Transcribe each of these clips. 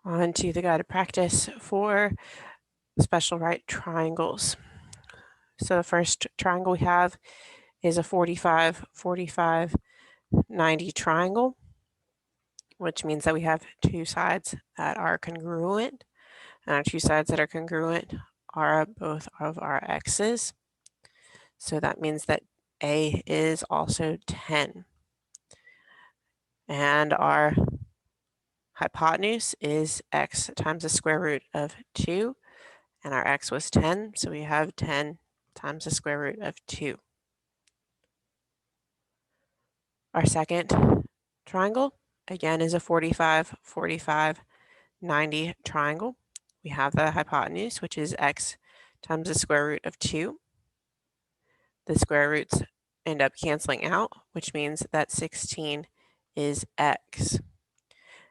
On to the guided practice for special right triangles. So the first triangle we have is a 45, 45, 90 triangle, which means that we have two sides that are congruent. And our two sides that are congruent are both of our x's. So that means that A is also 10. And our hypotenuse is x times the square root of 2. And our x was 10, so we have 10 times the square root of 2. Our second triangle, again, is a 45, 45, 90 triangle. We have the hypotenuse, which is x times the square root of 2. The square roots end up canceling out, which means that 16 is x.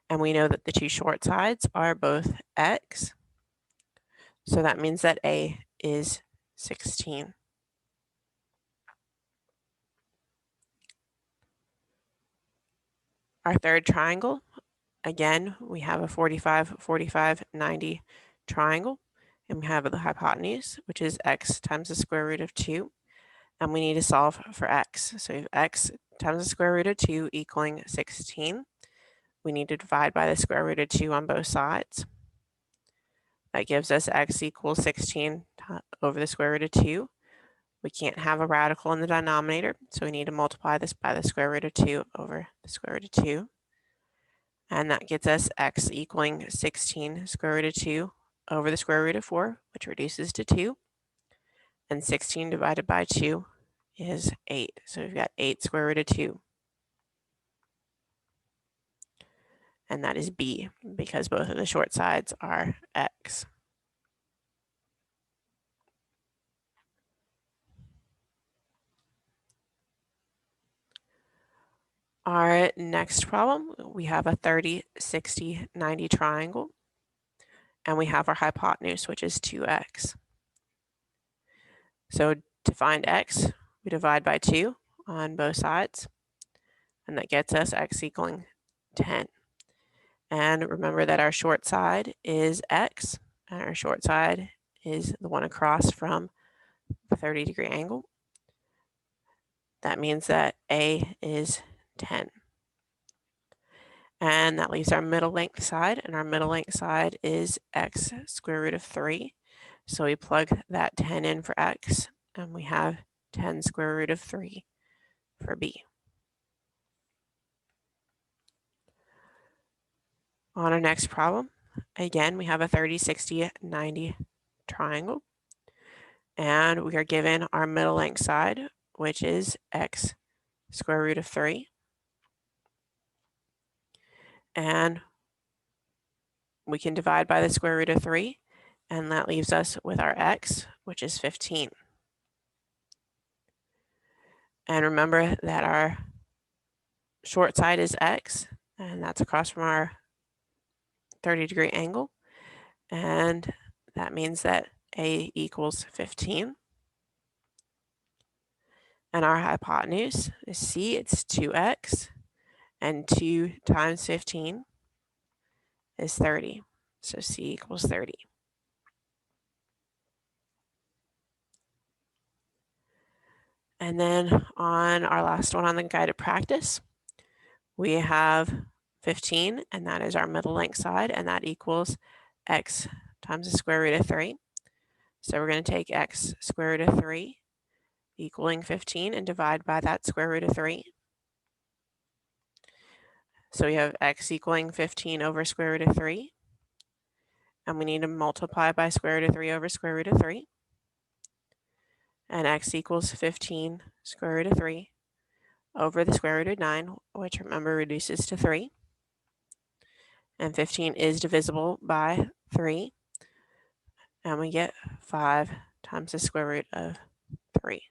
And we know that the two short sides are both x. So that means that A is 16. Our third triangle, again, we have a 45, 45, 90 triangle, and we have the hypotenuse, which is x times the square root of 2, and we need to solve for x. So we have x times the square root of 2 equaling 16. We need to divide by the square root of 2 on both sides. That gives us x equals 16 over the square root of 2. We can't have a radical in the denominator, so we need to multiply this by the square root of 2 over the square root of 2. And that gets us x equaling 16 square root of 2 over the square root of 4, which reduces to 2. And 16 divided by 2 is 8. So we've got 8 square root of 2. And that is B, because both of the short sides are x. Our next problem, we have a 30, 60, 90 triangle, and we have our hypotenuse, which is 2x. So to find x, we divide by 2 on both sides, and that gets us x equaling 10. And remember that our short side is x, and our short side is the one across from the 30-degree angle. That means that A is 10. And that leaves our middle length side, and our middle length side is x square root of 3. So we plug that 10 in for x, and we have 10 square root of 3 for B. On our next problem, again, we have a 30, 60, 90 triangle, and we are given our middle length side, which is x square root of 3. And we can divide by the square root of 3, and that leaves us with our x, which is 15. And remember that our short side is x, and that's across from our 30-degree angle. And that means that A equals 15. And our hypotenuse is C, it's 2x, and 2 times 15 is 30. So C equals 30. And then on our last one on the guided practice, we have 15, and that is our middle length side, and that equals x times the square root of 3. So we're going to take x square root of 3 equaling 15 and divide by that square root of 3. So we have x equaling 15 over square root of 3. And we need to multiply by square root of 3 over square root of 3. And x equals 15 square root of 3 over the square root of 9, which remember reduces to 3. And 15 is divisible by 3. And we get 5 times the square root of 3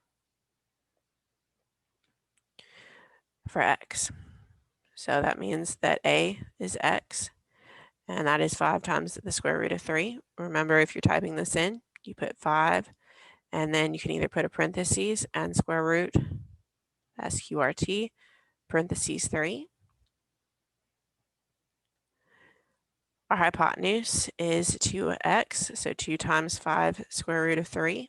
for x. So that means that A is x, and that is 5 times the square root of 3. Remember, if you're typing this in, you put 5, and then you can either put a parentheses and square root, SQRT, parentheses 3. Our hypotenuse is 2x, so 2 times 5 square root of 3.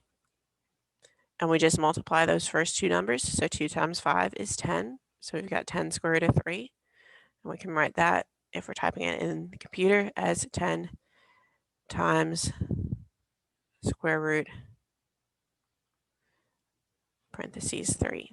And we just multiply those first two numbers, so 2 times 5 is 10. So we've got 10 square root of 3. And we can write that, if we're typing it in the computer, as 10 times square root parentheses 3.